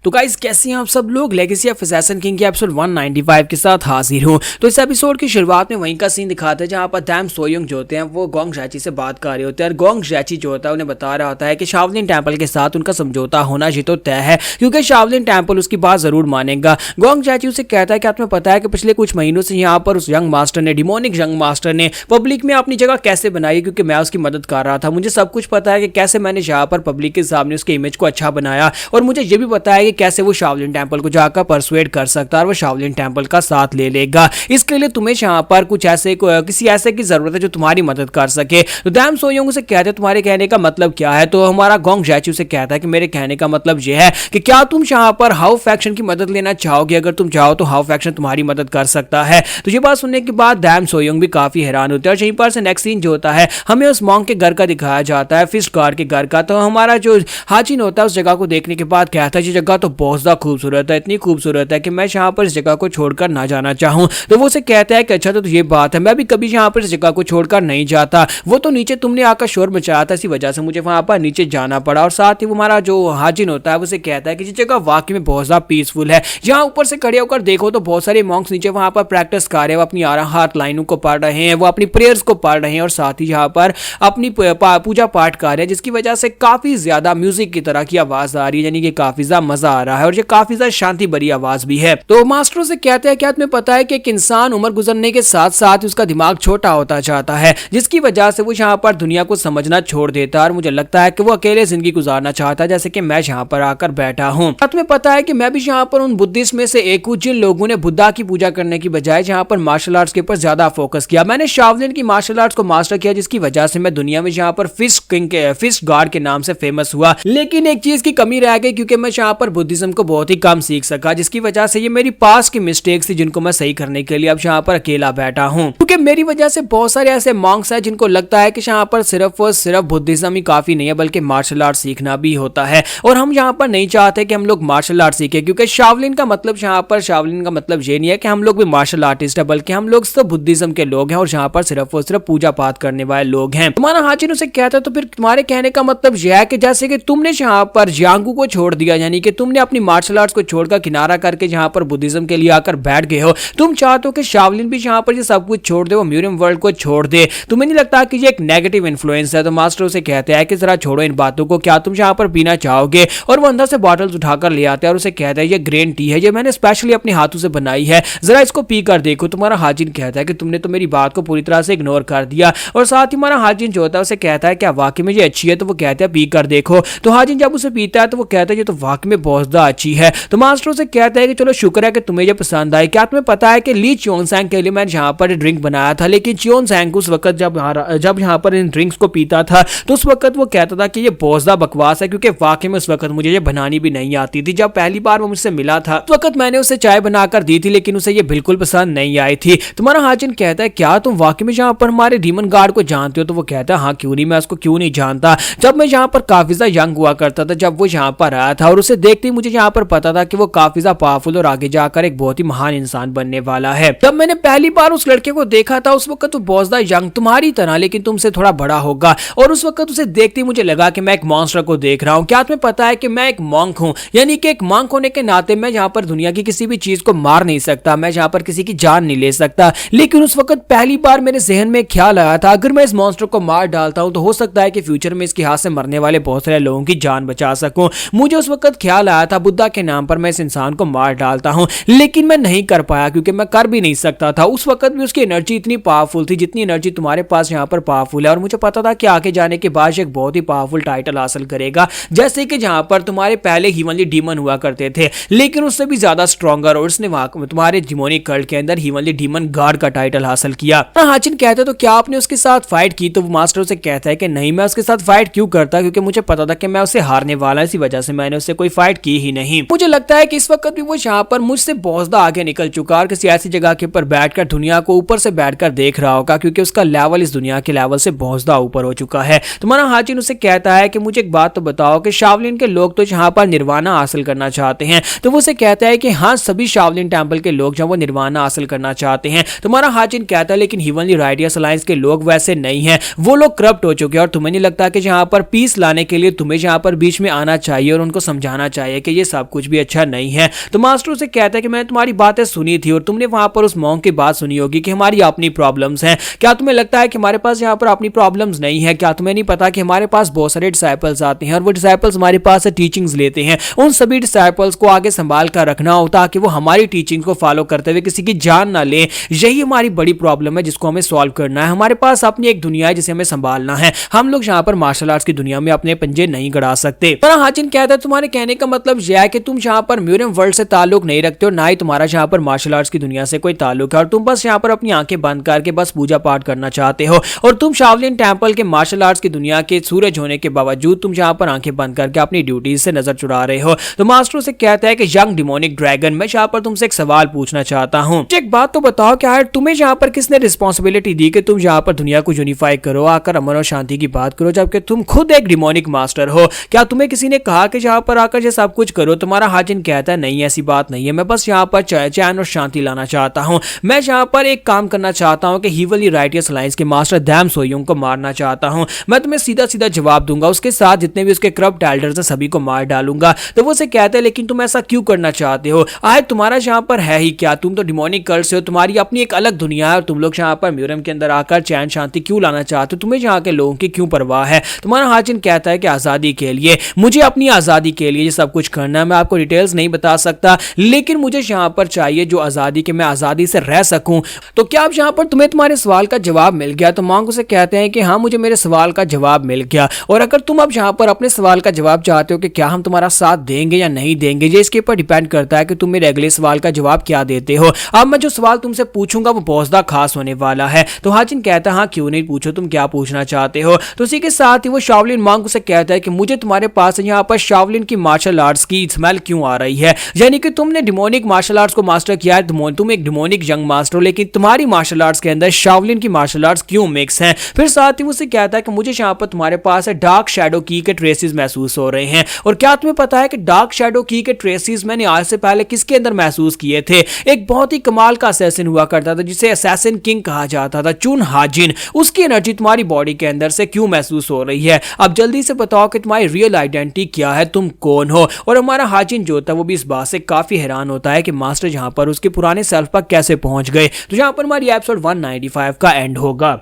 तो गाइस कैसे हैं आप सब लोग। लेगेसी ऑफ असैसिन किंग के एपिसोड 195 के साथ हाजिर हूं। तो इस एपिसोड की शुरुआत में वहीं का सीन दिखाते हैं जहां पर डैम सोयोंग जो होते हैं वो गोंग जैची से बात कर रहे होते हैं और गोंग जैची जो होता है उन्हें बता रहा होता है कि शाओलिन टेंपल के साथ उनका समझौता होना ये तो तय है क्योंकि शाओलिन टेंपल उसकी बात जरूर मानेगा। गोंग जैची उसे कहता है कि आपको पता है कि पिछले कुछ महीनों से यहाँ पर उस यंग मास्टर ने डिमोनिक यंग मास्टर ने पब्लिक में अपनी जगह कैसे बनाई, क्योंकि मैं उसकी मदद कर रहा था। मुझे सब कुछ पता है कि कैसे मैंने यहाँ पर पब्लिक के सामने उसके इमेज को अच्छा बनाया और मुझे ये भी पता है कि कैसे वो शाओलिन टेंपल को जाकर परसुएड कर सकता है और वो शाओलिन टेंपल का साथ ले लेगा। इसके लिए तुम्हें यहाँ पर कुछ ऐसे किसी ऐसे की जरूरत है जो तुम्हारी मदद कर सके। तो डैम सोयोंग उसे कहते हैं तुम्हारे कहने का मतलब क्या है। तो हमारा गोंग जैची उसे कहता है कि मेरे कहने का मतलब यह है कि क्या तुम यहाँ पर हाउ फैक्शन की मदद लेना चाहोगे। अगर तुम चाहो तो हाउ फैक्शन तुम्हारी मदद कर सकता है। तो ये बात सुनने के बाद डैम सोयोंग भी काफी हैरान होते हैं और यहीं पर से नेक्स्ट सीन जो होता है हमें उस मॉन्क के घर का दिखाया जाता है, फिश गार्ड के घर का। तो हमारा जो हाजिन होता है उस जगह को देखने के बाद कहता है ये जगह तो बहुत ज्यादा खूबसूरत है, इतनी खूबसूरत है कि मैं यहाँ पर इस जगह को छोड़कर ना जाना चाहूँ। तो वो उसे कहता है कि अच्छा तो ये बात है, मैं भी कभी यहाँ पर इस जगह को छोड़कर नहीं जाता। वो तो नीचे तुमने आकर शोर मचाया था, इसी वजह से मुझे वहां पर नीचे जाना पड़ा। और साथ ही वो हमारा जो हाजिन होता है उसे कहता है कि ये जगह वाकई में बहुत ज्यादा पीसफुल है। यहाँ ऊपर से खड़े होकर देखो तो बहुत सारे मॉन्क्स नीचे वहां पर प्रैक्टिस कर रहे हैं, वो अपनी हाथ लाइनों को पढ़ रहे हैं, वो अपनी प्रेयर्स को पढ़ रहे हैं और साथ ही यहाँ पर अपनी पूजा पाठ कर रहे हैं, जिसकी वजह से काफी ज्यादा म्यूजिक की तरह की आवाज आ रही है, यानी कि काफी ज्यादा मजा आ रहा है और ये काफी ज्यादा शांति भरी आवाज भी है। तो मास्टरों से कहते हैं क्या तुम्हें पता है कि एक इंसान उम्र गुजरने के साथ साथ उसका दिमाग छोटा होता जाता है, जिसकी वजह से वो यहाँ पर दुनिया को समझना छोड़ देता है और मुझे लगता है कि वो अकेले जिंदगी गुजारना चाहता है, जैसे कि मैं यहाँ पर आकर बैठा हूँ। तुम्हें पता है कि मैं भी यहाँ पर उन बुद्धिस्ट में से एक हूँ जिन लोगों ने बुद्धा की पूजा करने की बजाय यहाँ पर मार्शल आर्ट्स के ऊपर ज्यादा फोकस किया। मैंने शाओलिन की मार्शल आर्ट्स को मास्टर किया, जिसकी वजह से मैं दुनिया में यहाँ पर फिश गार्ड के नाम से फेमस हुआ। लेकिन एक चीज की कमी रह गई क्योंकि मैं यहाँ पर बुद्धिज्म को बहुत ही कम सीख सका, जिसकी वजह से ये मेरी पास की मिस्टेक्स थी जिनको मैं सही करने के लिए अब यहाँ पर अकेला बैठा हूँ। क्योंकि मेरी वजह से बहुत सारे ऐसे मॉन्क्स हैं जिनको लगता है कि यहाँ पर सिर्फ और सिर्फ बुद्धिज्म ही काफी नहीं है बल्कि मार्शल आर्ट सीखना भी होता है। और हम यहाँ पर नहीं चाहते कि हम लोग मार्शल आर्ट सीखें, क्योंकि शाओलिन का मतलब ये नहीं है कि हम लोग भी मार्शल आर्टिस्ट है, बल्कि हम लोग सब बुद्धिज्म के लोग हैं और यहाँ पर सिर्फ और सिर्फ पूजा पाठ करने वाले लोग हैं। तुम्हारा हाजिन उसे कहता है तो फिर तुम्हारे कहने का मतलब यह है कि जैसे कि तुमने यहाँ पर जियांगू को छोड़ दिया, यानी कि तुमने अपनी मार्शल आर्ट्स को छोड़कर किनारा करके यहाँ पर बुद्धिज्म के लिए आकर बैठ गए हो। तुम चाहते हो कि शाओलिन भी यहाँ पर ये सब कुछ छोड़ दे, वो म्यूरियम वर्ल्ड को छोड़ दे। तुम्हें नहीं लगता कि ये एक नेगेटिव इन्फ्लुएंस है। तो मास्टर उसे कहते हैं कि जरा छोड़ो इन बातों को, क्या तुम यहाँ पर पीना चाहोगे। और वो अंदर से बॉटल्स उठाकर ले आते हैं और उसे कहता है ये ग्रीन टी है, ये मैंने स्पेशली अपने हाथों से बनाई है, जरा इसको पी कर देखो। तुम्हारा हाजिन कहता है कि तुमने तो मेरी बात को पूरी तरह से इग्नोर कर दिया। और साथ ही हमारा हाजिन जो होता है उसे कहता है क्या वाकई में ये अच्छी है। तो वो कहता है पी कर देखो। तो हाजिन जब उसे पीता है तो वो कहता है ये तो वाकई में बहुत ज्यादा अच्छी है। तो मास्टर उसे कहता है कि चलो शुक्र है कि तुम्हें ये पसंद आई। क्या तुम्हें पता है कि ली च्योनसैंग के लिए मैंने यहाँ पर ड्रिंक बनाया था, लेकिन च्योनसैंग उस वक्त जब यहाँ पर इन ड्रिंक्स को पीता था तो उस वक्त वो कहता था कि ये बहुत ज्यादा बकवास है, क्योंकि वाकई में उस वक्त मुझे ये बनानी भी नहीं आती थी। जब पहली बार वो मुझसे मिला था उस वक्त मैंने उसे चाय बनाकर दी थी, लेकिन उसे ये बिल्कुल पसंद नहीं आई थी। तुम्हारा हाजिन कहता है क्या तुम वाकई में यहाँ पर हमारे डीमन गार्ड को जानते हो। तो वो कहता है हाँ क्यों नहीं, मैं उसको क्यों नहीं जानता। जब मैं यहाँ पर काफी ज्यादा यंग हुआ करता था जब वो यहाँ पर आया था और उसे देखते ही मुझे यहाँ पर पता था कि वो काफी ज्यादा पावरफुल और आगे जाकर एक बहुत ही महान इंसान बनने वाला है। जब मैंने पहली बार उस लड़के को देखा था उस वक्त तो बहुत ज्यादा यंग तुम्हारी तरह, लेकिन तुमसे थोड़ा बड़ा होगा। और उस वक्त उसे देखते ही मुझे लगा कि मैं एक मॉन्स्टर को देख रहा हूँ। क्या तुम्हें पता है कि मैं एक मॉन्क हूँ, यानी कि एक मॉन्क होने के नाते मैं यहाँ पर दुनिया की किसी भी चीज को मार नहीं सकता, मैं यहाँ पर किसी की जान नहीं ले सकता। लेकिन उस वक्त पहली बार मेरे जहन में ख्याल आया था अगर मैं इस मॉन्स्टर को मार डालता हूँ तो हो सकता है कि फ्यूचर में इसके हाथ से मरने वाले बहुत सारे लोगों की जान बचा सकूं। मुझे उस वक्त ख्याल आया था बुद्धा के नाम पर मैं इस इंसान को मार डालता हूं, लेकिन मैं नहीं कर पाया क्योंकि मैं कर भी नहीं सकता था। उस वक्त भी उसकी एनर्जी इतनी पावरफुल थी जितनी एनर्जी तुम्हारे पास यहाँ पर पावरफुल है। और मुझे पता था कि आगे जाने के बाद एक बहुत ही पावरफुल टाइटल हासिल करेगा, जैसे कि जहां पर तुम्हारे पहले हीवनली डीमन हुआ करते थे, लेकिन उससे भी ज्यादा स्ट्रॉन्गर। और उसने तुम्हारे डिमोनिक कल्ट के अंदर हीवनली डीमन गार्ड का टाइटल हासिल किया। हाजिन कहते तो क्या आपने उसके साथ फाइट की। तो मास्टर से कहता है कि नहीं, मैं उसके साथ फाइट क्यों करता, क्योंकि मुझे पता था कि मैं उसे हारने वाला, इसी वजह से मैंने उससे कोई फाइट की ही नहीं। मुझे लगता है कि इस वक्त भी वो यहाँ पर मुझसे बहुत ज्यादा आगे निकल चुका और किसी ऐसी जगह के ऊपर बैठकर दुनिया को ऊपर से बैठकर देख रहा होगा, क्योंकि उसका लेवल इस दुनिया के लेवल से बहुत ज्यादा ऊपर हो चुका है। तुम्हारा हाजिन उसे कहता है कि मुझे एक बात तो बताओ कि शाओलिन के लोग तो यहाँ पर निर्वाणा हासिल करना चाहते हैं। तो वो उसे कहता है कि हाँ, सभी शाओलिन टेंपल के लोग जो वो निर्वाणा हासिल करना चाहते हैं। तुम्हारा हाजिन कहता है लेकिन हीवनली राइडियस अलायंस के लोग वैसे नहीं है, वो लोग करप्ट हो चुके हैं। और तुम्हें नहीं लगता कि यहाँ पर पीस लाने के लिए तुम्हें यहाँ पर बीच में आना चाहिए और उनको समझाना चाहिए है कि ये सब कुछ भी अच्छा नहीं है। तो मास्टर उसे कहता है कि मैंने तुम्हारी बातें सुनी थी और तुमने वहां पर उस मॉन्क की बात सुनी होगी कि हमारी अपनी प्रॉब्लम्स हैं। क्या तुम्हें लगता है कि हमारे पास यहाँ पर अपनी प्रॉब्लम्स नहीं है? क्या तुम्हें नहीं पता कि हमारे पास बहुत सारे डिसाइपल्स आते हैं और वो डिसाइपल्स हमारे पास से टीचिंग्स लेते हैं। उन सभी डिसाइपल्स को आगे संभाल कर रखना हो ताकि वो हमारी टीचिंग को फॉलो करते हुए किसी की जान ना ले। यही हमारी बड़ी प्रॉब्लम है जिसको हमें सॉल्व करना है। हमारे पास अपनी एक दुनिया है जिसे हमें संभालना है। हम लोग यहाँ पर मार्शल आर्ट्स की दुनिया में अपने पंजे नहीं गड़ा सकते। पर हाचिन कहता है तुम्हारे कहने का मतलब यह है कि तुम यहाँ पर म्यूरियम वर्ल्ड से ताल्लुक नहीं रखते हो, ना ही तुम्हारा यहाँ पर मार्शल आर्ट्स की दुनिया से कोई ताल्लुक है और तुम बस यहाँ पर अपनी आंखें बंद करके बस पूजा पाठ करना चाहते हो और तुम शाओलिन टेंपल के मार्शल आर्ट्स की दुनिया के सूरज होने के बावजूद तुम यहाँ पर आंखें बंद करके अपनी ड्यूटीज से नजर चुरा रहे हो। तो मास्टर से कहता है कि यंग डिमोनिक ड्रैगन, मैं यहाँ पर तुमसे एक सवाल पूछना चाहता हूँ। एक बात तो बताओ, क्या है तुम्हें यहाँ पर किसने रिस्पॉन्सिबिलिटी दी कि तुम यहाँ पर दुनिया को यूनिफाई करो, आकर अमन और शांति की बात करो, जबकि तुम खुद एक डिमोनिक मास्टर हो? क्या तुम्हें किसी ने कहा कि यहाँ पर आकर ये सब कुछ करो? तुम्हारा हाजिन कहता है नहीं, ऐसी बात नहीं है, मैं बस यहाँ पर चैन और शांति लाना चाहता हूँ। मैं यहाँ पर एक काम करना चाहता हूँ कि हीवली राइटियस अलायंस के मास्टर डैम सोयोंग को मारना चाहता हूँ। मैं तुम्हें सीधा सीधा जवाब दूंगा, उसके साथ जितने भी उसके करप्ट एल्डर्स हैं सभी को मार डालूंगा। तो वो उसे कहते हैं लेकिन तुम ऐसा क्यों करना चाहते हो? आए तुम्हारा यहाँ पर है ही क्या? तुम तो डिमोनिक कल्ट से हो, तुम्हारी अपनी एक अलग दुनिया है और तुम लोग यहाँ पर म्यूरियम के अंदर आकर चैन शांति क्यों लाना चाहते हो? तुम्हें यहाँ के लोगों की क्यों परवाह है? तुम्हारा हाजिन कहता है कि आजादी के लिए, मुझे अपनी आजादी के लिए ये सब कुछ करना है। मैं आपको डिटेल्स नहीं बता सकता, लेकिन मुझे यहाँ पर चाहिए जो आजादी के मैं आजादी से रह सकूं। तो क्या अब यहाँ पर तुम्हें तुम्हारे सवाल का जवाब मिल गया? तो मांग उसे कहते हैं कि हाँ, मुझे मेरे सवाल का जवाब मिल गया और अगर तुम अब यहाँ पर अपने सवाल का जवाब चाहते हो कि क्या हम तुम्हारा साथ देंगे या नहीं देंगे, ये इसके ऊपर डिपेंड करता है कि तुम मेरे अगले सवाल का जवाब क्या देते हो। अब मैं जो सवाल तुमसे पूछूंगा वो बहुत ज्यादा खास होने वाला है। तो हाजिन कहता है हाँ क्यों नहीं, पूछो तुम क्या पूछना चाहते हो। तो उसी के साथ ही वो शाओलिन मांग उसे कहता है कि मुझे तुम्हारे पास यहाँ पर शाओलिन की मार्शल आर्ट्स की स्मेल क्यों आ रही है? यानी कि तुमने डिमोनिक मार्शल आर्ट्स को मास्टर किया है, तुम एक डिमोनिक यंग मास्टर हो, लेकिन तुम्हारी मार्शल आर्ट्स के अंदर शाओलिन की मार्शल आर्ट्स क्यों मिक्स हैं? फिर साथ ही उसे कहता है कि मुझे यहाँ पर तुम्हारे पास है डार्क शैडो की के ट्रेसेस महसूस हो रहे हैं। और क्या तुम्हें पता है कि डार्क शैडो की के ट्रेसेस मैंने आज से पहले किसके अंदर महसूस किए थे? एक बहुत ही कमाल का असैसिन हुआ करता था जिसे असैसिन किंग कहा जाता था, चुन हाजिन। उसकी एनर्जी तुम्हारी बॉडी के अंदर से क्यों महसूस हो रही है? अब जल्दी से बताओ कि तुम्हारी रियल आइडेंटिटी क्या है, तुम कौन हो? और हमारा हाजिन जो होता है वो भी इस बात से काफी हैरान होता है कि मास्टर यहाँ पर उसके पुराने सेल्फ पर कैसे पहुंच गए। तो यहाँ पर हमारी एपिसोड 195 का एंड होगा।